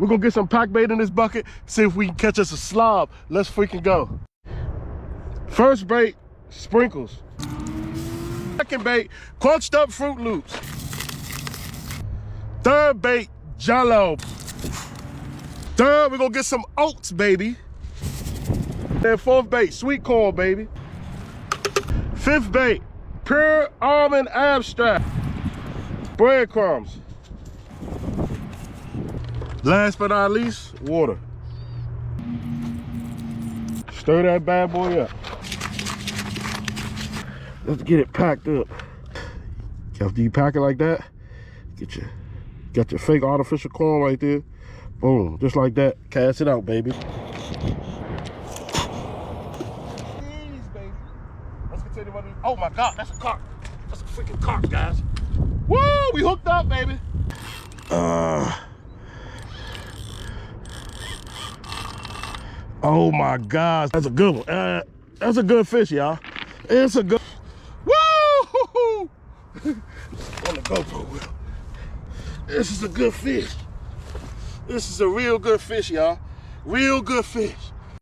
We're gonna get some pack bait in this bucket, see if we can catch us a slob. Let's freaking go. First bait, sprinkles. Second bait, crunched up Fruit Loops. Third bait, Jello. Third, we're gonna get some oats, baby. And fourth bait, sweet corn, baby. Fifth bait, pure almond abstract. Breadcrumbs. Last but not least, water. Stir that bad boy up. Let's get it packed up. After you pack it like that, got your fake artificial corn right there. Boom, just like that. Cast it out, baby. Jeez, baby. Let's continue running. Oh my God, that's a carp. That's a freaking carp, guys. Woo, we hooked up, baby. Oh my gosh, that's a good one. That's a good fish, y'all. It's a good. Woo! On the GoPro wheel. This is a good fish. This is a real good fish, y'all. Real good fish.